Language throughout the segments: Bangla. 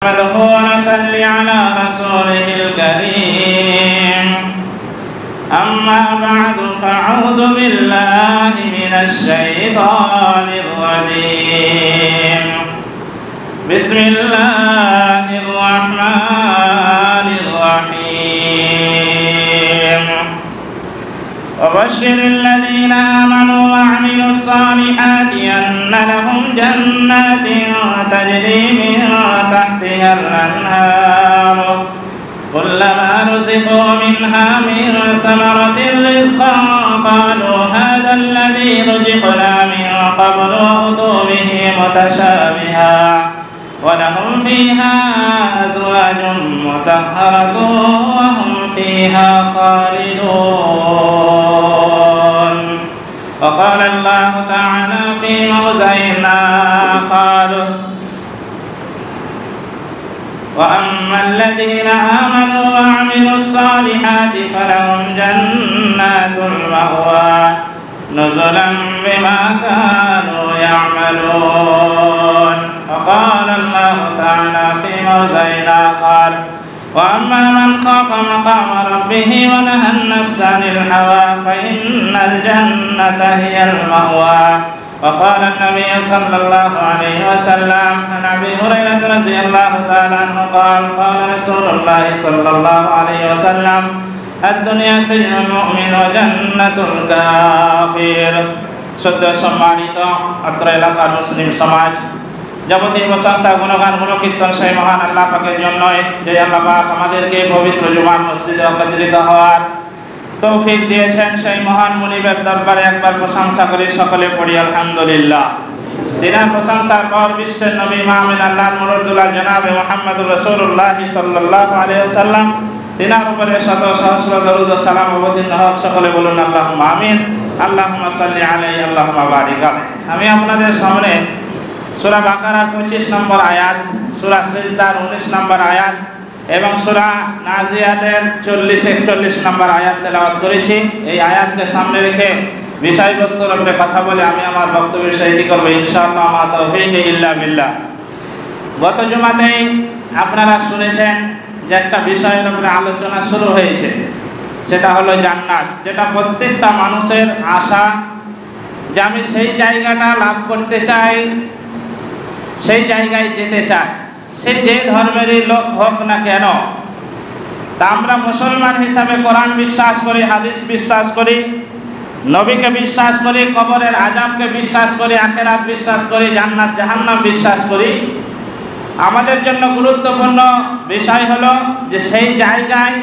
نحمده ونصلي على رسوله الكريم أما بعد فأعوذ بالله من الشيطان الرجيم بسم الله الرحمن الرحيم وبشر الذين آمنوا وعملوا الصالحات أن لهم جنات تجري من تحتها الأنهار كلما رزقوا منها من ثمرة رزقا قالوا هذا الذي رزقنا من قبل وأتوا به متشابها ولهم فيها أزواج مطهرة وهم فيها خالدون. وقال الله تعالى في موضع آخر وأما الذين آمنوا وعملوا الصالحات فلهم جنات المأوى نزلا بما كانوا يعملون. وقال الله تعالى في موضع آخر وأما من خاف مقام ربه ونهى النفس عن الهوى فإن الجنة هي المأوى. وقال النبي صلى الله عليه وسلم عن أبي هريرة رضي الله تعالى عنه قال قال رسول الله صلى الله عليه وسلم الدنيا سجن المؤمن وجنة الكافر. শ্রদ্ধেয় সম্মানিত অত্র এলাকার মুসলিম সমাজ, যাবতীয় প্রশংসা গুণগান গুণকীর্তন সেই মহান আল্লাহ পাকের জন্যই যে আল্লাহ পাক আমাদেরকে পবিত্র জুমার মসজিদে একত্রিত হওয়ার তৌফিক দিয়েছেন। সেই মহান মুনিবের দরবারে একবার প্রশংসা করি, সকলে পড়ি আলহামদুলিল্লাহ। দিনের প্রশংসার পর বিশ্বের নবী মাহমুদ আল্লাহ মুরুদুল্লাহ জনাবে মুহাম্মদুর রাসূলুল্লাহ সাল্লাল্লাহু আলাইহি ওয়াসাল্লাম দিনের উপরে শত সহস্র দরুদ ও সালাম অবতীর্ণ হোক, সকলে বলুন আল্লাহুম্মা আমিন। আল্লাহুম্মা সাল্লি আলাইহি আল্লাহুম্মা বারিক আলাইহি। আমি আপনাদের সামনে সূরা বাকারার 25 নম্বর আয়াত, সূরা সিজদার 19 নম্বর আয়াত এবং সূরা নাজিয়াতের 40-41 নম্বর আয়াত তেলাওয়াত করেছি। এই আয়াতকে সামনে রেখে বিষয়বস্তুর উপরে কথা বলে আমি আমার বক্তব্য শেষ করব ইনশাআল্লাহ। মা তাওফীক ইল্লা বিল্লাহ। গত জুমাতেই আপনারা শুনেছেন যে একটা বিষয়ের উপরে আলোচনা শুরু হয়েছে, সেটা হলো জান্নাত, যেটা প্রত্যেকটা মানুষের আশা যে আমি সেই জায়গাটা লাভ করতে চাই, সেই জায়গায় যেতে চাই, সে যে ধর্মেরই লোক হোক না কেন। তা আমরা মুসলমান হিসাবে কোরআন বিশ্বাস করি, হাদিস বিশ্বাস করি, নবীকে বিশ্বাস করি, কবরের আযাবকে বিশ্বাস করি, আখিরাত বিশ্বাস করি, জান্নাত জাহান্নাম বিশ্বাস করি। আমাদের জন্য গুরুত্বপূর্ণ বিষয় হলো যে সেই জায়গায়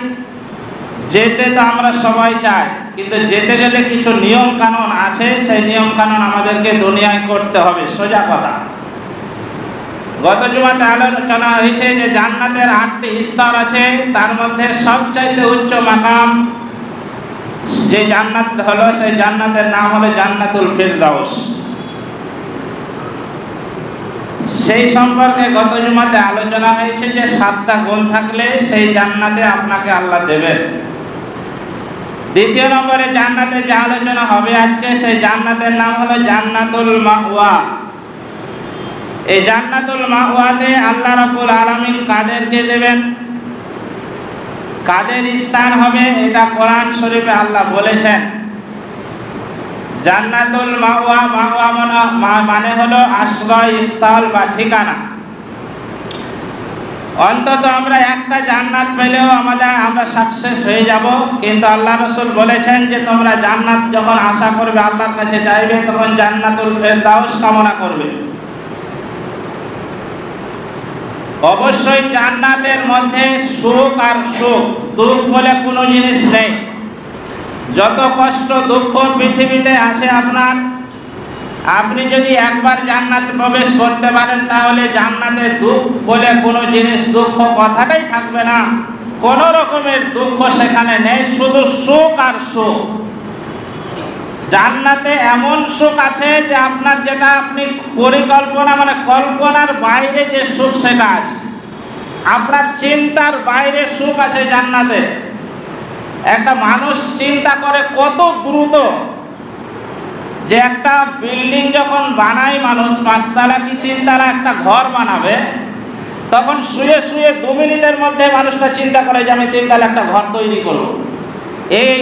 যেতে তো আমরা সবাই চাই, কিন্তু যেতে গেলে কিছু নিয়ম কানুন আছে, সেই নিয়ম কানুন আমাদেরকে দুনিয়ায় করতে হবে, সোজা কথা। গত জুমাতে আলোচনা হয়েছে যে জান্নাতের 8টি স্তর আছে, তার মধ্যে সবচাইতে উচ্চ মাকাম যে জান্নাত হলো, সেই জান্নাতের নাম হলো জান্নাতুল ফিরদাউস। সেই সম্পর্কে গত জুমাতে আলোচনা হয়েছে যে 7টা গুণ থাকলে সেই জান্নাতে আপনাকে আল্লাহ দেবেন। দ্বিতীয় নম্বরে জান্নাতে যে আলোচনা হবে আজকে, সেই জান্নাতের নাম হলো জান্নাতুল মাওয়া। এই জান্নাতুল মাওয়াতে আল্লাহ রাব্বুল আলামিন কাদেরকে দেবেন, কাদের স্থান হবে, এটা কোরআন শরীফে আল্লাহ বলেছেন। জান্নাতুল মাওয়া, মাওয়া মানে হলো আশ্রয়স্থল বা ঠিকানা। অন্তত আমরা একটা জান্নাত পেলেও আমরা সাকসেস হয়ে যাব, কিন্তু আল্লাহ রাসূল বলেছেন যে তোমরা জান্নাত যখন আশা করবে, আল্লাহর কাছে চাইবে, তখন জান্নাতুল ফিরদাউস কামনা করবে। অবশ্যই জান্নাতের মধ্যে সুখ আর সুখ, দুঃখ বলে কোনো জিনিস নেই। যত কষ্ট দুঃখ পৃথিবীতে আসে আপনি যদি একবার জান্নাতে প্রবেশ করতে পারেন, তাহলে জান্নাতে দুঃখ বলে কোনো জিনিস, দুঃখ কথাটাই থাকবে না। কোনো রকমের দুঃখ সেখানে নেই, শুধু সুখ আর সুখ। জান্নাতে এমন সুখ আছে যে আপনার যেটা আপনি পরিকল্পনা মানে কল্পনার বাইরে যে সুখ সেটা আছে, আপনার চিন্তার বাইরে সুখ আছে জান্নাতে। একটা মানুষ চিন্তা করে কত দ্রুত যে একটা বিল্ডিং যখন বানায় মানুষ 5 তলা কি 3 তলা একটা ঘর বানাবে, তখন শুয়ে শুয়ে 2 মিনিটের মধ্যে মানুষটা চিন্তা করে যে আমি 3 তলা একটা ঘর তৈরি করব। এই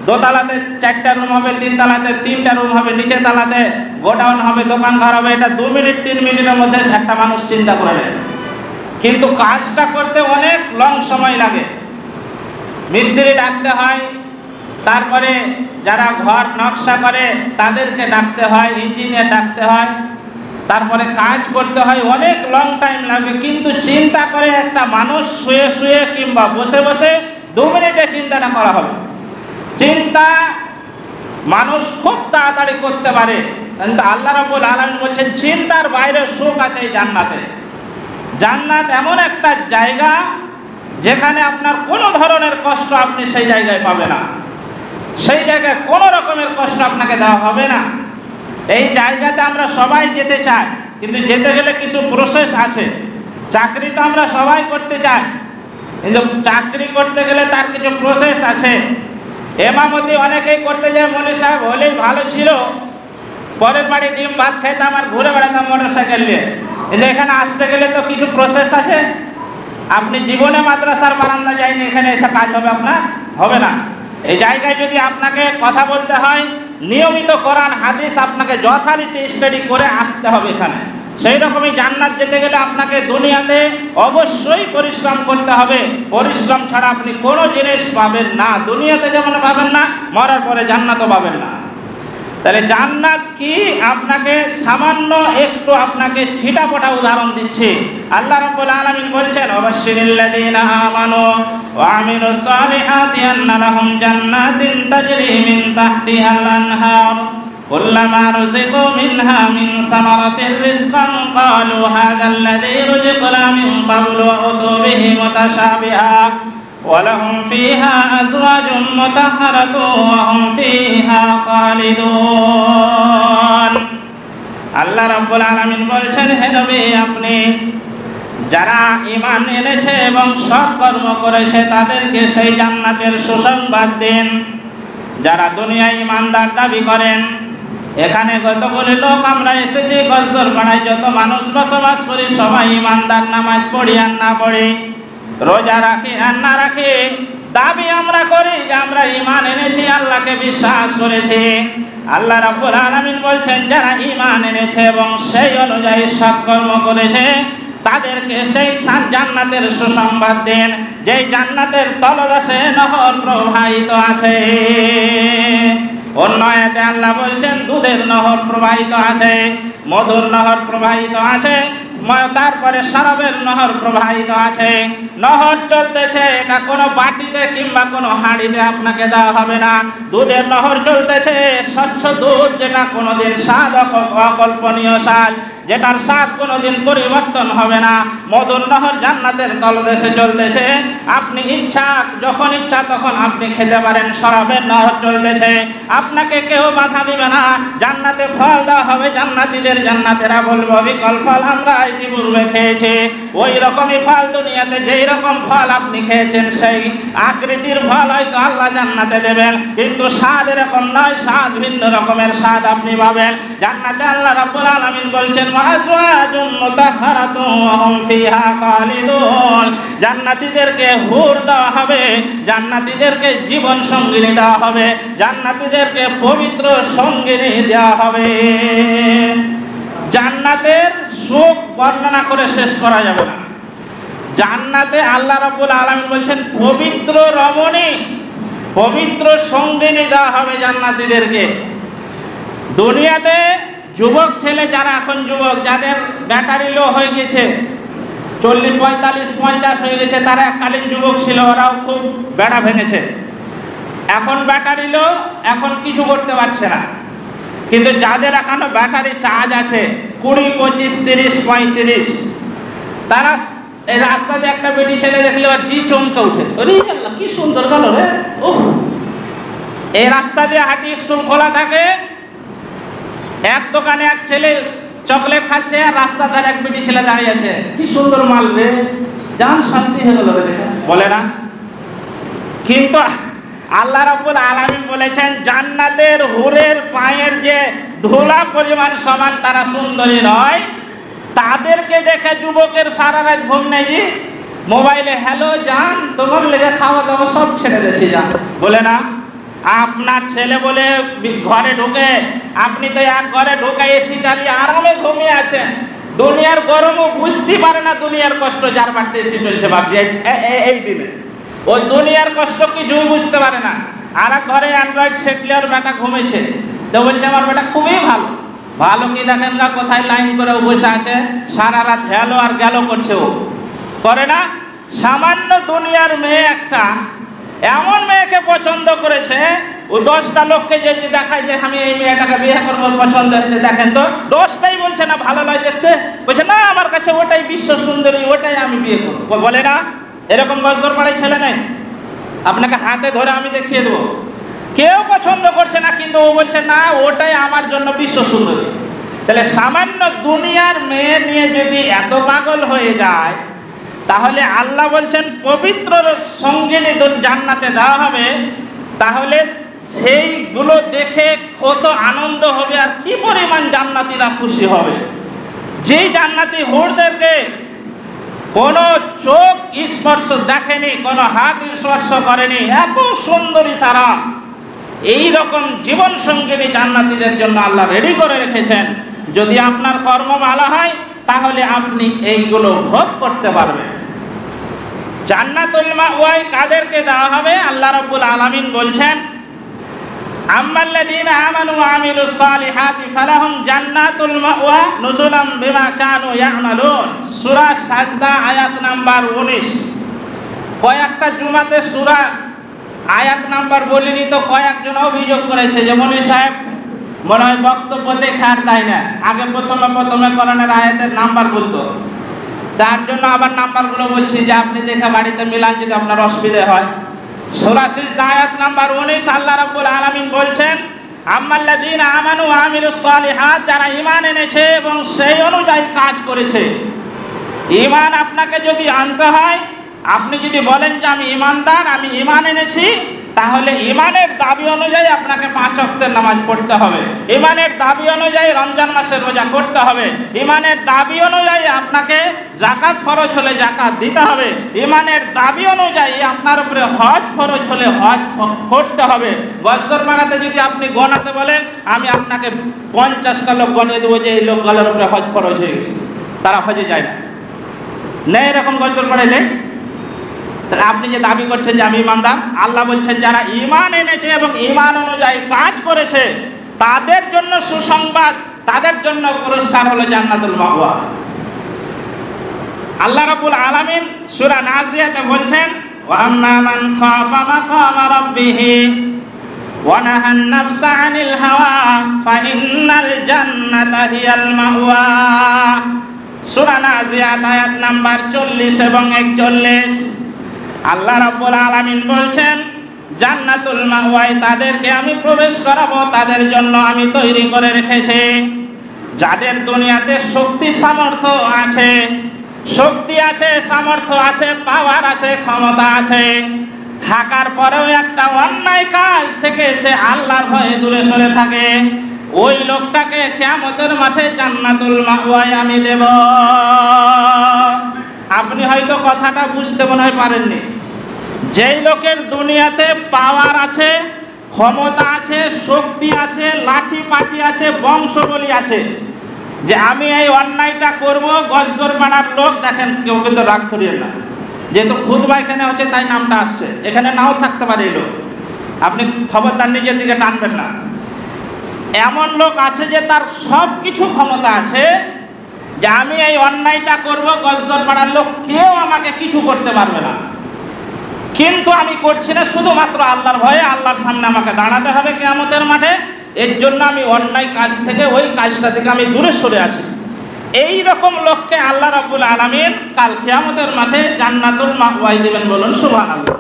দোতলাতে 4টা রুম হবে, 3 তলাতে 3টা রুম হবে, নিচে তলাতে গোডাউন হবে, দোকান ঘর হবে। এটা 2 মিনিট 3 মিনিটের মধ্যে একটা মানুষ চিন্তা করে নেয়। কিন্তু কাজটা করতে অনেক লং সময় লাগে। মিস্ত্রি ডাকতে হয়, তারপরে যারা ঘর নকশা করে তাদেরকে ডাকতে হয়, ইঞ্জিনিয়ার ডাকতে হয়, তারপরে কাজ করতে হয়, অনেক লং টাইম লাগবে। কিন্তু চিন্তা করে একটা মানুষ শুয়ে শুয়ে কিংবা বসে বসে 2 মিনিটে চিন্তাটা করা হবে। চিন্তা মানুষ খুব তাড়াতাড়ি করতে পারে, কিন্তু আল্লাহ রাব্বুল আলামিন বলছেন চিন্তার বাইরে সুখ আছে এই জান্নাতে। জান্নাত এমন একটা জায়গা যেখানে আপনার কোনো ধরনের কষ্ট আপনি সেই জায়গায় পাবেন না, সেই জায়গায় কোনো রকমের কষ্ট আপনাকে দেওয়া হবে না। এই জায়গাতে আমরা সবাই যেতে চাই, কিন্তু যেতে গেলে কিছু প্রসেস আছে। চাকরি তো আমরা সবাই করতে চাই, কিন্তু চাকরি করতে গেলে তার কিছু প্রসেস আছে। এমামতি অনেকেই করতে যায়, মনে সাহেব হলেই ভালো ছিল, পরের বাড়ি ডিম ভাত খেতাম আর ঘুরে বেড়াতাম মোটরসাইকেল নিয়ে। কিন্তু এখানে আসতে গেলে তো কিছু প্রসেস আছে। আপনি জীবনে মাদ্রাসার বারান্দা যায়নি, এখানে এসে কাজ হবে আপনার? হবে না। এই জায়গায় যদি আপনাকে কথা বলতে হয়, নিয়মিত কোরআন হাদিস আপনাকে যথারীতি স্টাডি করে আসতে হবে এখানে। সেই রকমই জান্নাত যেতে গেলে আপনাকে দুনিয়াতে অবশ্যই পরিশ্রম করতে হবে। পরিশ্রম ছাড়া আপনি কোনো জিনিস পাবেন না। দুনিয়াতে যেমন পাবেন না, মরার পরে জান্নাতও পাবেন না। তাহলে জান্নাত কি আপনাকে সামান্য একটু আপনাকে ছিটাফোটা উদাহরণ দিচ্ছে। আল্লাহ রাব্বুল আলামিন বলছেন ওয়াবাশশিরিল্লাযীনা আমানু ওয়া আমিলুস সালিহাতি আন্না লাহুম জান্নাতিন তাজরি মিন তাহতিহাল আনহার কুল্লামা রুযিকু মিনহা মিন সামারাতির রিজকান ক্বালু হাযাল্লাযী রুযিকনা মিন ক্বাবলু ওয়া উতু বিহি মুতাশাবিহা ওয়ালাহুম ফীহা আজওয়াজুম মুতাহহারাতুন ওয়া হুম ফীহা খালিদুন। আল্লাহ রাব্বুল আলামিন বলছেন, হে নবী, আপনি যারা ঈমান এনেছে এবং সৎ কর্ম করেছে তাদেরকে সেই জান্নাতের সুসংবাদ দিন। যারা দুনিয়ায় ঈমানদার দাবি করেন, এখানে কতগুলো লোক আমরা এসেছি, গজদর পাড়ায় যত মানুষ বসবাস করি সবাই ঈমানদার, নামাজ পড়ি আর না পড়ি, রোজা রাখি আর না রাখি, দাবি আমরা করি যে আমরা ঈমান এনেছি, আল্লাহকে বিশ্বাস করেছি। আল্লাহ রাব্বুল আলামিন বলছেন যারা ঈমান এনেছে এবং সেই অনুযায়ী সৎকর্ম করেছে তাদেরকে সেই জান্নাতের সুসংবাদ দেন, যেই জান্নাতের তলদেশে নহর প্রবাহিত আছে। অন্য আয়াতে আল্লাহ বলছেন দুধের নহর প্রবাহিত আছে, মধুর নহর প্রবাহিত আছে, তারপরে শরাবের নহর প্রবাহিত আছে। নহর চলতেছে, এটা কোনো বাটিতে কিংবা কোনো হাঁড়িতে আপনাকে দেওয়া হবে না। দুধের নহর চলতেছে, স্বচ্ছ দুধ, যেটা কোনোদিন স্বাদ অকল্পনীয় স্বাদ, যেটার স্বাদ কোনোদিন পরিবর্তন হবে না। মধুর নহর জান্নাতের তলদেশে চলতেছে, আপনি ইচ্ছা যখন ইচ্ছা তখন আপনি খেতে পারেন। শরাবের নহর চলতেছে, আপনাকে কেউ বাধা দিবে না। জান্নাতে ফল দেওয়া হবে জান্নাতীদের, জান্নাতেরা বলবো বিকল ফল আমরা ইতিপূর্বে খেয়েছি। ওই রকমই ফল দুনিয়াতে যেই রকম ফল আপনি খেয়েছেন সেই আকৃতির ফল হয়তো আল্লাহ জান্নাতে দেবেন, কিন্তু স্বাদ এরকম নয়, স্বাদ ভিন্ন রকমের স্বাদ আপনি পাবেন জান্নাতে। আল্লাহ রাব্বুল আলামিন বলছেন ওয়াজওয়াজুম মুতাহহারাতুন ওয়া হুম ফীহা খালিদুন। জান্নাতীদেরকে হুর দেওয়া হবে, জান্নাতীদেরকে জীবন সঙ্গিনী দেওয়া হবে, জান্নাতীদেরকে পবিত্র সঙ্গিনী দেওয়া হবে। জান্নাতের সুখ বর্ণনা করে শেষ করা যাবে না। জান্নাতে আল্লাহ রাব্বুল আলামিন বলছেন পবিত্র রমণী, পবিত্র সঙ্গিনী দেওয়া হবে জান্নাতীদেরকে। দুনিয়াতে যুবক ছেলে যারা এখন যুবক, যাদের ব্যাটারি লো হয়ে গেছে, 40, 45, 50 হয়ে গেছে, তারা এককালীন যুবক ছিল, ওরাও খুব বেড়া ভেঙেছে। এখন ব্যাটারি লো, এখন কিছু করতে পারছে না। কিন্তু যাদের এখনো ব্যাটারি চার্জ আছে 20, 25, 30, 35, তারা এই রাস্তাতে একটা বেটি ছেলে দেখলে আর জি চমকে উঠে, আরে আল্লাহ কি সুন্দর গেল রে। এই রাস্তা দিয়ে হাঁটি, স্কুল খোলা থাকে, এক দোকানে এক ছেলে চকলেট খাচ্ছে আর রাস্তা ধারে এক বেটি ছেলে দাঁড়িয়ে আছে, কি সুন্দর মাল রে, জান শান্তি হয়ে গেল রে, বলে না? কিন্তু আল্লাহ রাব্বুল আলামিন বলেছেন জান্নাতের হুরের পায়ের যে ধুলা পরিমাণ সমান তারা সুন্দরী নয়, তাদেরকে দেখে যুবকের সারা রাত ঘুম নেই, জি মোবাইলে হ্যালো যান তোমার লেগে খাওয়া দাওয়া সব ছেড়ে দেশে যান বলে না। আপনার ছেলে বলে ঘরে ঢুকে, আপনি তো এক ঘরে ঢুকে এসি চালিয়ে আরামে ঘুমিয়ে আছেন, দুনিয়ার গরমও বুঝতে পারে না, দুনিয়ার কষ্ট যার বাড়িতে এসি চলছে ভাবছি এই দিনে ওই দুনিয়ার কষ্ট কিছুই বুঝতে পারে না। আর এক ঘরে অ্যান্ড্রয়েড সেটলিয়ার বেটা ঘুমেছে, তো বলছে আমার বেটা খুবই ভালো। ভালো কি দেখেন না, কোথায় লাইন করে বসে আছে, সারা রাত হ্যালো আর গেল করছে, ও করে না। সামান্য দুনিয়ার মেয়ে একটা এমন মেয়েকে পছন্দ করেছে, ও 10টা লোককে যে দেখায় যে আমি এই মেয়েটাকে বিয়ে করবো, পছন্দ হয়েছে, দেখেন তো 10টাই বলছে না ভালো নয় দেখতে, বলছে না আমার কাছে ওটাই বিশ্ব সুন্দরী, ওটাই আমি বিয়ে করবো বলে না। এরকম গজদর পাড়ায় ছেলে নেই, আপনাকে হাতে ধরে আমি দেখিয়ে দেবো। কেউ পছন্দ করছে না, কিন্তু ও বলছে না ওটাই আমার জন্য বিশ্ব সুন্দরী। তাহলে সামান্য দুনিয়ার মেয়ে নিয়ে যদি এত পাগল হয়ে যায়, তাহলে আল্লাহ বলছেন পবিত্র সঙ্গিনী জান্নাতে দেওয়া হবে, তাহলে সেইগুলো দেখে কত আনন্দ হবে আর কি পরিমাণ জান্নাতীরা খুশি হবে। যেই জান্নাতি হুরদেরকে কোনো চোখ স্পর্শ দেখেনি, কোনো হাত স্পর্শ করেনি, এত সুন্দরী তারা, এই রকম জীবন সঙ্গিনী জান্নাতীদের জন্য আল্লাহ রেডি করে রেখেছেন। যদি আপনার কর্ম ভালো হয় তাহলে আপনি এইগুলো ভোগ করতে পারবেন। জান্নাতুল মাওয়া কাদেরকে দেওয়া হবে? আল্লাহ রাব্বুল আলামিন বলছেন, আম্মাল্লাযীনা আমানু ওয়া আমিলুস সালিহাতি ফালাহুম জান্নাতুল মাওয়া নুজুলাম বিমা কানু ইয়ামালুন। সূরা সাজদা আয়াত নাম্বার 19। কয়েকটা জুমাতে সূরা আয়াত নাম্বার বলিনি তো কয়েকজন অভিযোগ করেছে যে মনি সাহেব মনে হয় বক্তব্য দেখে আর তাই না, আগে প্রথমে কোরআনের আয়াতের নাম্বার বলতো, তার জন্য আবার নাম্বারগুলো বলছি যে আপনি দেখে বাড়িতে মিলান যদি আপনার অসুবিধা হয়। সূরা সাজদা আয়াত নাম্বার 19 আল্লাহ রাব্বুল আলামিন বলছেন, আম্মাল্লাযীনা আমানু ওয়া আমিলুস সালিহাত, যারা ঈমান এনেছে এবং সেই অনুযায়ী কাজ করেছে। ঈমান আপনাকে যদি আনতে হয়, আপনি যদি বলেন যে আমি ঈমানদার, আমি ঈমান এনেছি, তাহলে ঈমানের দাবি অনুযায়ী আপনাকে 5 ওয়াক্তের নামাজ পড়তে হবে, ঈমানের দাবি অনুযায়ী রমজান মাসের রোজা করতে হবে, ঈমানের দাবি অনুযায়ী আপনাকে যাকাত ফরজ হলে যাকাত দিতে হবে, ঈমানের দাবি অনুযায়ী আপনার উপরে হজ ফরজ হলে হজ করতে হবে। বছর বানাতে যদি আপনি গণাতে বলেন, আমি আপনাকে 50টা লোক গণিয়ে দেবো যে এই লোকগুলোর উপরে হজ ফরজ হয়ে গেছে, তারা হজে যায় না, নেই এরকম গজল পড়াইলে। তাহলে আপনি যে দাবি করছেন যে আমি ঈমানদার, আল্লাহ বলছেন যারা ঈমান এনেছে এবং ঈমান অনুযায়ী কাজ করেছে তাদের জন্য সুসংবাদ, তাদের জন্য পুরস্কার হলো জান্নাতুল মাওয়া। আল্লাহ রাব্বুল আলামিন সূরা নাজিয়াতে বলছেন, ওয়া আম্মা মান খাফা মাকামা রাব্বিহি ওয়া নাহান নাফসা আনিল হাওয়া ফাইন্নাল জান্নাতা হিয়াল মাওয়া। সূরা নাজিয়াত আয়াত নাম্বার 40 এবং 41। আল্লাহ রাব্বুল আলামিন বলছেন জান্নাতুল মাওয়ায় তাদেরকে আমি প্রবেশ করাবো, তাদের জন্য আমি তৈরি করে রেখেছি যাদের দুনিয়াতে শক্তি সামর্থ্য আছে, শক্তি আছে, সামর্থ্য আছে, পাওয়ার আছে, ক্ষমতা আছে, থাকার পরেও একটা অন্যায় কাজ থেকে সে আল্লাহর ভয়ে দূরে সরে থাকে, ওই লোকটাকে কিয়ামতের মাঠে জান্নাতুল মাওয়ায় আমি দেব। আপনি হয়তো কথাটা বুঝতে মনে হয় পারেননি। যেই লোকের দুনিয়াতে পাওয়ার আছে, ক্ষমতা আছে, শক্তি আছে, লাঠি পাটি আছে, বংশবলী আছে, যে আমি এই অন্যায়টা করব, গজদর বানার লোক, দেখেন কেউ কিন্তু রাগ করিয়েন না, যেহেতু খুতবা এখানে হচ্ছে তাই নামটা আসছে, এখানে নাও থাকতে পারে এই লোক, আপনি খবরদার নিজের দিকে টানবেন না। এমন লোক আছে যে তার সব কিছু ক্ষমতা আছে, যে আমি এই অন্যায়টা করব, গজদর পাড়ার লোক কেউ আমাকে কিছু করতে পারবে না, কিন্তু আমি করছি না শুধুমাত্র আল্লাহর ভয়ে, আল্লাহর সামনে আমাকে দাঁড়াতে হবে কিয়ামতের মাঠে, এর জন্য আমি অন্যায় কাজ থেকে, ওই কাজটা থেকে আমি দূরে সরে আসি। এই রকম লোককে আল্লাহ রাব্বুল আলামিন কাল কিয়ামতের মাঠে জান্নাতুল মাওয়ায় দিবেন, বলুন সুবহানাল্লাহ।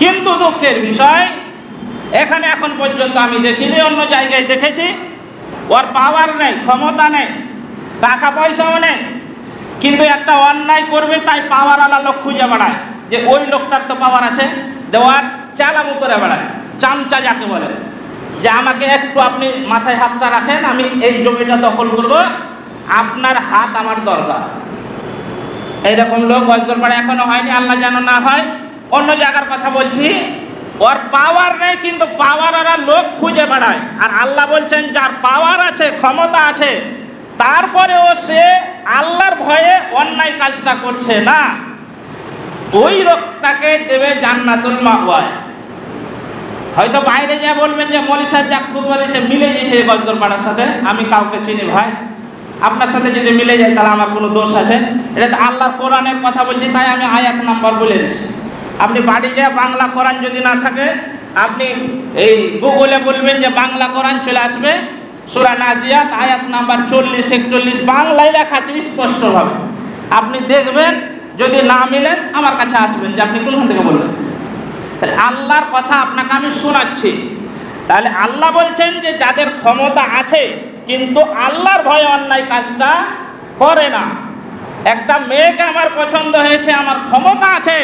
কিন্তু দুঃখের বিষয়, এখানে এখন পর্যন্ত আমি দেখিনি, অন্য জায়গায় দেখেছি ওর পাওয়ার নেই, ক্ষমতা নেই, টাকা পয়সাও নেই, কিন্তু একটা অন্যায় করবে তাই পাওয়ারওয়ালা লোক খুঁজে বেড়ায়, যে ওই লোকটার তো পাওয়ার আছে, দেওয়ার চালামু করে বেড়ায়, চামচা যাকে বলে, যে আমাকে একটু আপনি মাথায় হাতটা রাখেন, আমি এই জমিটা দখল করব, আপনার হাত আমার দরকার। এইরকম লোক গজদরবারে এখনো হয়নি, আল্লাহ যেন না হয়। অন্য জায়গার কথা বলছি, ওর পাওয়ার নেই কিন্তু পাওয়ার ওরা লোক খুঁজে বেড়ায়। আর আল্লাহ বলছেন যার পাওয়ার আছে, ক্ষমতা আছে, তারপরেও সে আল্লাহর ভয়ে অন্যায় কাজটা করছে না, ওই লোকটাকে দেবে জান্নাতুল মাওয়া। হয়তো বাইরে যা বলবেন যে মৌলী সাহেব যা খুতবা দিচ্ছে মিলে গেছে গজদরবারের সাথে, আমি কাউকে চিনি ভাই, আপনার সাথে যদি মিলে যায় তাহলে আমার কোনো দোষ আছে? এটা তো আল্লাহর কোরআনের কথা বলছি, তাই আমি আয়াত নাম্বার বলে দিচ্ছি। আপনি বাড়ি যায় বাংলা কোরআন যদি না থাকে, আপনি এই গুগলে বলবেন যে বাংলা কোরআন, চলে আসবে সূরা নাজিয়াত আয়াত নাম্বার 40-41, বাংলায় লেখা আছে স্পষ্টভাবে। আপনি দেখবেন, যদি না মিলেন আমার কাছে আসবেন যে আপনি কোনখান থেকে বলবেন। তাহলে আল্লাহর কথা আপনাকে আমি শোনাচ্ছি। তাহলে আল্লাহ বলছেন যে যাদের ক্ষমতা আছে কিন্তু আল্লাহর ভয়ে অন্যায় কাজটা করে না। একটা মেয়েকে আমার পছন্দ হয়েছে, আমার ক্ষমতা আছে,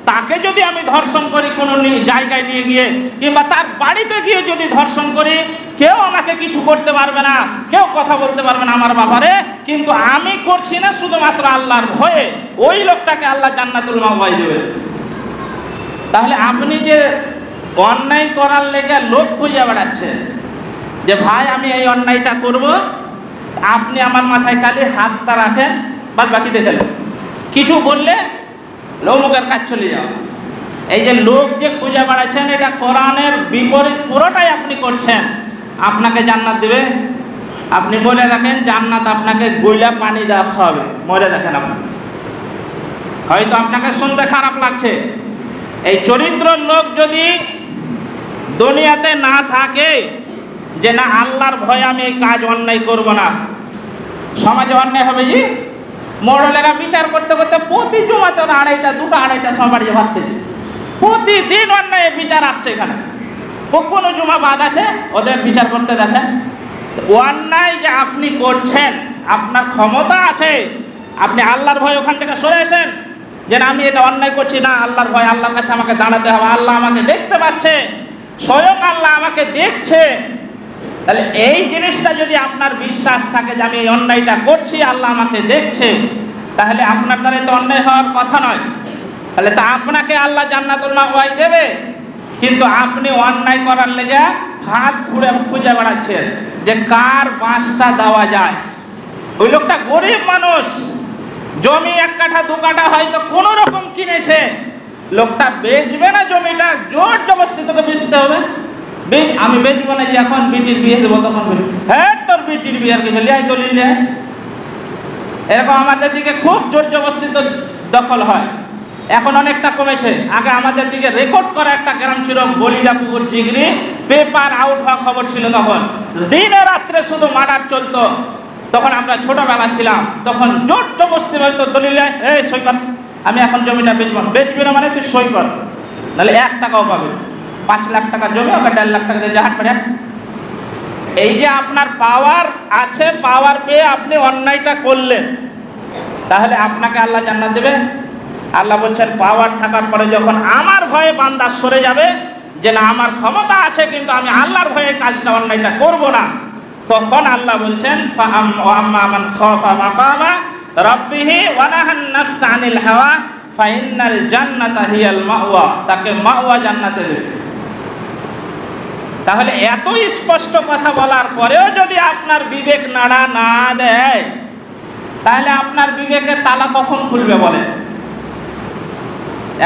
তাকে যদি আমি ধর্ষণ করি কোনো জায়গায় নিয়ে গিয়ে, কিংবা তার বাড়িতে গিয়ে যদি ধর্ষণ করি, কেউ আমাকে কিছু করতে পারবে না, কেউ কথা বলতে পারবে না আমার ব্যাপারে, কিন্তু আমি করছি না শুধুমাত্র আল্লাহর ভয়ে, ওই লোকটাকে আল্লাহ জান্নাতুল মাওয়া দেবে। তাহলে আপনি যে অন্যায় করার লেগে লোক খুঁজে বেড়াচ্ছেন যে ভাই আমি এই অন্যায়টা করব, আপনি আমার মাথায় খালি হাতটা রাখেন, বাদ বাকি দেখে কিছু বললে লোকের কাজ চলে যাওয়া। এই যে লোক যে খুঁজে বেড়াচ্ছেন, এটা কোরআনের বিপরীত পুরোটাই আপনি করছেন। আপনাকে জান্নাত দেবে? আপনি বলে রাখেন জান্নাত আপনাকে গইলা পানি দেওয়া খাওয়াবে, মরে দেখেন আপনি। হয়তো আপনাকে শুনতে খারাপ লাগছে, এই চরিত্র লোক যদি দুনিয়াতে না থাকে যে না আল্লাহর ভয়ে আমি এই কাজ অন্যায় করব না, সমাজে অন্যায় হবে। জি মোড়লেরা বিচার করতে করতে প্রতি জমাতে ওরা 2টা-2:30 সময় বাড়িয়ে ভাত খেয়েছে। প্রতিদিন অন্যায় বিচার আসছে এখানে, কোনো জমা বাদ আছে ওদের বিচার করতে দেখেন। অন্যায় যে আপনি করছেন, আপনার ক্ষমতা আছে, আপনি আল্লাহর ভয় ওখান থেকে সরে আসেন যে না আমি এটা অন্যায় করছি না, আল্লাহর ভয়, আল্লাহর কাছে আমাকে দাঁড়াতে হবে, আল্লাহ আমাকে দেখতে পাচ্ছে, স্বয়ং আল্লাহ আমাকে দেখছে। তাহলে এই জিনিসটা যদি আপনার বিশ্বাস থাকে যে আমি এই অন্যায়টা করছি, আল্লাহ আমাকে দেখছে, তাহলে আপনার দ্বারা তো অন্যায় হওয়ার কথা নয়। তাহলে তো আপনাকে আল্লাহ জান্নাতুল মাওয়া দেবে, কিন্তু আপনি অন্যায় করার লেগে হাত খুঁজে বেড়াচ্ছেন যে কার বাঁশটা দেওয়া যায়। ওই লোকটা গরিব মানুষ, জমি 1 কাঠা 2 কাঠা হয়তো কোনো রকম কিনেছে, লোকটা বেচবে না জমিটা, জোর জবরদস্তি তোকে বেচতে হবে। আমি বেচবো না, যে এখন বিটির বিয়ে দেবো, তখন হ্যাঁ তোর বিটির বিয়ে আর কি লিয়াই দলিল যায়। এরকম আমাদের দিকে খুব জোর জবরদস্তি দখল হয়, এখন অনেকটা কমেছে। আগে আমাদের দিকে রেকর্ড করা একটা গ্রাম ছিল বলিরাপুকুর জিগরি, পেপার আউট হওয়া খবর ছিল, তখন দিনে রাত্রে শুধু মার্ডার চলতো। তখন আমরা ছোটবেলা ছিলাম, তখন জোর জবরদস্তি বলতো দলিল এই সই কর, আমি এখন জমিটা বেচবি না মানে তুই সই কর, নাহলে 1 টাকাও পাবে। 5 লাখ টাকার জমি ওকে 1.5 লাখ টাকা দিয়ে জাহাজ পাঠান। এই যে আপনার পাওয়ার আছে, পাওয়ার পেয়ে আপনি অন্যায়টা করলেন, তাহলে আপনাকে আল্লাহ জান্নাত দেবে? আল্লাহ বলছেন পাওয়ার থাকার পরে যখন আমার ভয়ে বান্দা সরে যাবে যে না আমার ক্ষমতা আছে কিন্তু আমি আল্লাহর ভয়ে কাজটা অন্যায়টা করব না, তখন আল্লাহ বলছেন ফাআম্মা মান খাফা মাকামা রাব্বিহি ওয়া নাহান নাফসা আনিল হাওয়া ফাইন্নাল জান্নাতা হিয়াল মাওয়া, তাকে মাওয়া জান্নাতে দেবে। তাহলে এত স্পষ্ট কথা বলার পরেও যদি আপনার বিবেক নাড়া না দেয়, তাহলে আপনার বিবেকের তালা কখন খুলবে বলেন?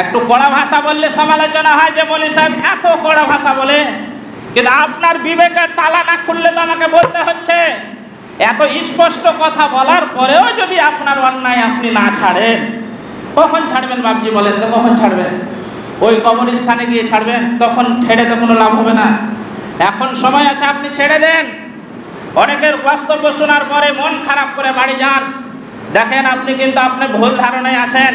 একটু কড়া ভাষা বললে সমালোচনা হয় যে মৌলী সাহেব এত কড়া ভাষা বলে, কিন্তু আপনার বিবেকের তালা না খুললে তো আমাকে বলতে হচ্ছে। এত স্পষ্ট কথা বলার পরেও যদি আপনার অন্যায় আপনি না ছাড়েন, কখন ছাড়বেন বাবজি বলেন তো? কখন ছাড়বেন? ওই কবরস্থানে গিয়ে ছাড়বেন? তখন ছেড়ে তো কোনো লাভ হবে না। এখন সময় আছে, আপনি ছেড়ে দেন। অনেকের বক্তব্য শোনার পরে মন খারাপ করে বাড়ি যান, দেখেন আপনি কিন্তু আপনি ভুল ধারণায় আছেন।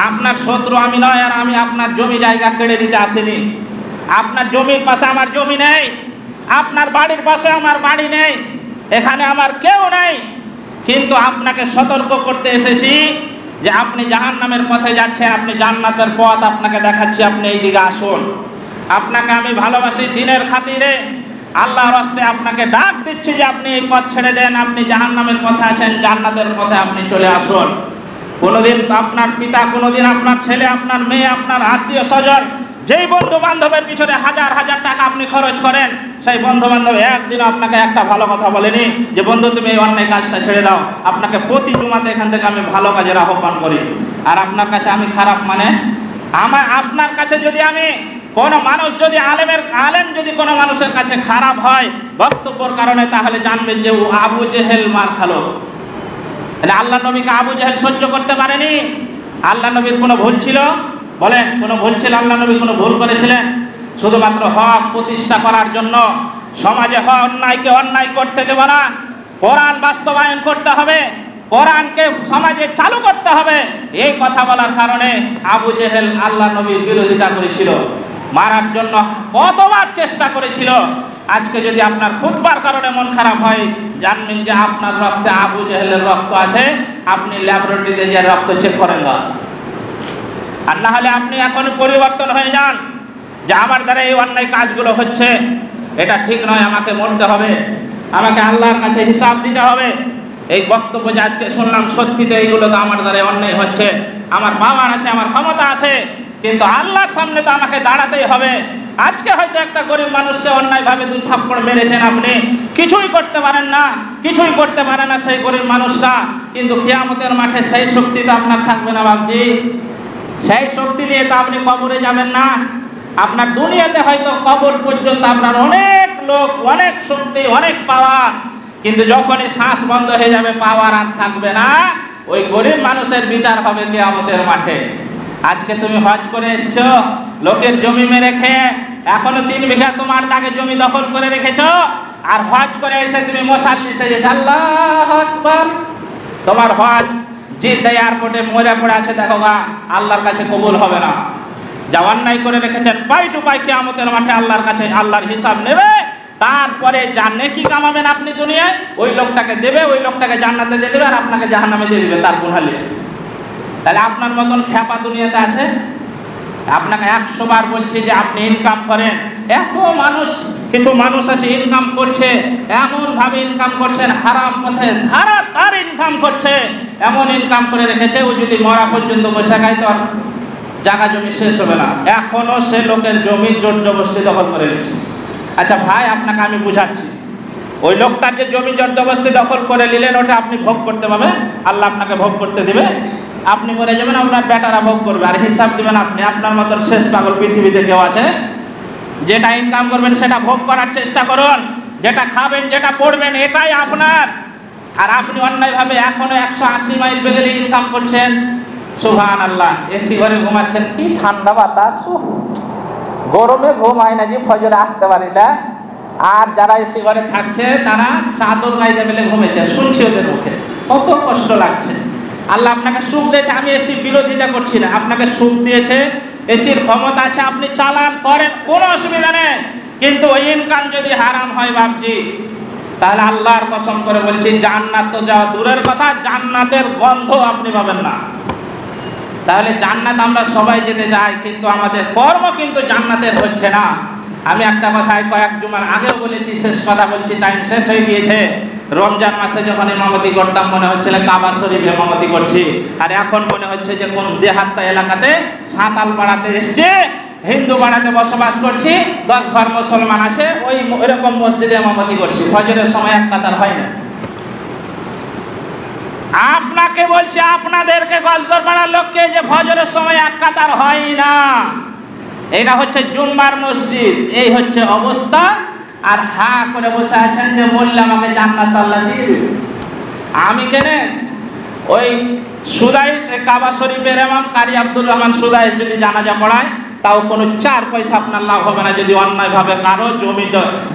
আপনার শত্রু আমি নয়, আর আমি আপনার জমি জায়গা কেড়ে নিতে আসিনি। আপনার জমির পাশে আমার জমি নেই, আপনার বাড়ির পাশে আমার বাড়ি নেই, এখানে আমার কেউ নেই, কিন্তু আপনাকে সতর্ক করতে এসেছি যে আপনি জাহান্নামের পথে যাচ্ছেন, আপনি জান্নাতের পথ আপনাকে দেখাচ্ছি, আপনি এই দিকে আসুন। আপনাকে আমি ভালোবাসি দিনের খাতিরে, আল্লাহর রাস্তায় আপনাকে ডাক দিচ্ছি যে আপনি এই পথ ছেড়ে দেন, আপনি জাহান্নামের পথে আছেন, জান্নাতের পথে আপনি চলে আসুন। কোনোদিন আপনার পিতা, কোনোদিন আপনার ছেলে, আপনার মেয়ে, আপনার আত্মীয় স্বজন, যেই বন্ধু বান্ধবের পিছনে হাজার হাজার টাকা আপনি খরচ করেন, সেই বন্ধু বান্ধব একদিন আপনাকে একটা ভালো কথা বলেনি যে বন্ধু তুমি এই অন্যায় কাজটা ছেড়ে দাও। আপনাকে প্রতি জুমাতে এখান থেকে আমি ভালো কাজের আহ্বান করি, আর আপনার কাছে আমি খারাপ মানে আপনার কাছে যদি আমি কোনো মানুষ যদি আলেম যদি কোনো মানুষের কাছে খারাপ হয় বক্তব্যের কারণে, তাহলে জানবেন যে ও আবু জেহেল মার খালো। আল্লাহ নবীকে আবু জেহেল সহ্য করতে পারেনি। আল্লাহ নবীর কোনো ভুল ছিল? বলেন, কোনো ভুল ছিল? আল্লাহ নবী কোনো ভুল করেছিলেন? শুধুমাত্র হক প্রতিষ্ঠা করার জন্য সমাজে অন্যায়কে অন্যায় করতে দেব না, কোরআন বাস্তবায়ন করতে হবে, কোরআনকে সমাজে চালু করতে হবে, এই কথা বলার কারণে আবু জেহেল আল্লাহ নবীর বিরোধিতা করেছিল, মারার জন্য কতবার চেষ্টা করেছিল। আজকে যদি আপনার খুতবার কারণে মন খারাপ হয়, জানবেন যে আপনার রক্তে আবু জেহেলের রক্ত আছে, আপনি ল্যাবরেটরিতে যে রক্ত চেক করেন না। আর না হলে আপনি এখন পরিবর্তন হয়ে যান যে আমার দ্বারা এই অন্যায় কাজগুলো হচ্ছে, এটা ঠিক নয়, আমাকে মরতে হবে, আমাকে আল্লাহর কাছে হিসাব দিতে হবে। এই বক্তব্য যে আজকে শুনলাম, সত্যিতে এইগুলো তো আমার দ্বারা অন্যায় হচ্ছে, আমার পাওয়ার আছে, আমার ক্ষমতা আছে, কিন্তু আল্লাহর সামনে তো আমাকে দাঁড়াতেই হবে। আজকে হয়তো একটা গরিব মানুষকে অন্যায়ভাবে 2 থাপ্পড় মেরেছেন, আপনি কিছুই করতে পারেন না, কিছুই করতে পারে না সেই গরিব মানুষটা, কিন্তু কিয়ামতের মাঠে সেই শক্তি তো আপনার থাকবে না বাবজি। সেই শক্তি নিয়ে তো আপনি কবরে যাবেন না। আপনার দুনিয়াতে হয়তো কবর পর্যন্ত আপনার অনেক লোক, অনেক শক্তি, অনেক পাওয়ার, কিন্তু যখনই শ্বাস বন্ধ হয়ে যাবে, পাওয়ার আর থাকবে না। ওই গরিব মানুষের বিচার হবে কিয়ামতের মাঠে। আজকে তুমি হজ করে এসছো, লোকের জমি মেরে খেয়ে, এখনো 3 বিঘা তোমার দাগে জমি দখল করে রেখেছো, আর হজ করে এসে তুমি মুসাল্লি সেজেছ, আল্লাহু আকবার। তোমার হজ জিদ্দা এয়ারপোর্টে মরে পড়ে আছে, দেখো গা, আল্লাহর কাছে কবুল হবে না। যা অন্যায় করে রেখেছেন পাই টু পাই কিয়ামতের মাঠে আল্লাহর কাছে আল্লাহর হিসাব নেবে। তারপরে যা নেকি কামাবেন আপনি দুনিয়ায়, ওই লোকটাকে দেবে, ওই লোকটাকে জান্নাতে দিয়ে দেবে, আর আপনাকে জাহান্নামে দিয়ে দিবে তার গুনাহে। তাহলে আপনার মতন খ্যাপা দুনিয়াতে আছে? আপনাকে 100 বার বলছি যে আপনি ইনকাম করেন। এত মানুষ, কিছু মানুষ আছে ইনকাম করছে, এমনভাবে ইনকাম করছেন, হারাম পথে ধারাতার ইনকাম করছে, এমন ইনকাম করে রেখেছে, ও যদি মরা পর্যন্ত বসে খায় তো আর জায়গা জমি শেষ হবে না। এখনো সে লোকের জমি জোর জবরদস্তি দখল করে নিচ্ছে। আচ্ছা ভাই, আপনাকে আমি বুঝাচ্ছি, ওই লোকটার যে জমি জোর জবরদস্তি দখল করে নিলেন, ওটা আপনি ভোগ করতে পারবেন? আল্লাহ আপনাকে ভোগ করতে দিবে? আপনি মরে যাবেন, আপনার বেটারা ভোগ করবে, আর হিসাব দিবেন আপনি। আপনার মতন শেষ পাগল পৃথিবীতে কেউ আছে? যেটা ইনকাম করবেন সেটা ভোগ করার চেষ্টা করুন, যেটা খাবেন, যেটা পড়বেন, এটাই আপনার। আর আপনি অন্যায়ভাবে এখনো 180 মাইল বেগেলে ইনকাম করছেন। সুবহানাল্লাহ। এসি ঘরে ঘুমাচ্ছেন, কি ঠান্ডা বাতাস, গরমে ঘুম হয় না, যে ফজরে আসতে পারি না। আর যারা এসি ঘরে থাকছে তারা চাদর গায়ে মেলে ঘুমেছে, শুনছি ওদের মুখে, কত কষ্ট লাগছে। আল্লাহ আপনাকে সুখ দিয়েছে, আমি এসির বিরোধিতা করছি না, আপনাকে সুখ দিয়েছে, এসির ক্ষমতা আছে, আপনি চালান, করেন, কোনো অসুবিধা নেই। কিন্তু ওই ইনকাম যদি হারাম হয় বাবজি, তাহলে আল্লাহর কসম করে বলছি, জান্নাত তো যাওয়া দূরের কথা, জান্নাতের গন্ধ আপনি পাবেন না। তাহলে জান্নাত আমরা সবাই যেতে যাই, কিন্তু আমাদের কর্ম কিন্তু জান্নাতের হচ্ছে না। আমি একটা কথায় কয়েক জুমার আগেও বলেছি, শেষ কথা বলছি, টাইম শেষ হয়ে গিয়েছে। রমজান মাসে যখন ইমামতি করতাম মনে হচ্ছিল কাবা শরীফে ইমামতি করছি, আর এখন মনে হচ্ছে যে কোন দেহাত্তা এলাকাতে সাঁতাল পাড়াতে এসছে, হিন্দু পাড়াতে বসবাস করছি, 10 ঘর মুসলমান আছে, ওই এরকম মসজিদে ইমামতি করছি, ফজরের সময় এক কাতার হয় না। আপনাকে বলছি, আপনাদেরকে গজর পাড়ার লোককে, যে ফজরের সময় এক কাতার হয় না, এটা হচ্ছে জুম্মার মসজিদ, এই হচ্ছে অবস্থা। আর হা করে বসে আছেন যে বললে আমাকে জান্নাত আল্লাহ দিয়ে দিবে। আমি কেনে ওই সুদাইস কাবা শরীফের ইমাম কারি আব্দুর রহমান সুদাইস যদি জানাজা পড়ায়, তাও কোনো 4 পয়সা আপনার লাভ হবে না। যদি অন্যায়ভাবে কারো জমি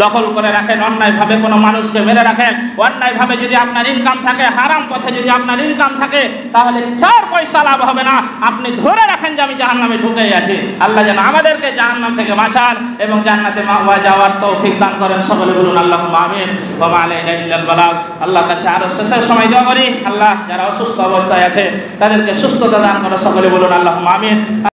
দখল করে রাখেন, অন্যায়ভাবে কোনো মানুষকে মেরে রাখেন, অন্যায়ভাবে যদি আপনার ইনকাম থাকে, হারাম পথে যদি আপনার ইনকাম থাকে, তাহলে 4 পয়সা লাভ হবে না। আপনি ধরে রাখেন যে আমি জাহান্নামে ঢুকেই আছি। আল্লাহ যেন আমাদেরকে জাহান্নাম থেকে বাঁচান এবং জান্নাতে মাওয়া যাওয়ার তৌফিক দান করেন। সকলে বলুন আল্লাহুম্মা আমিন। ওয়া মা আলাইনা ইল্লাল বালাগ। আল্লাহর কাছে আরো শেষের সময় দোয়া করি, আল্লাহ যারা অসুস্থ অবস্থায় আছে তাদেরকে সুস্থতা দান করো। সকলে বলুন আল্লাহুম্মা আমিন।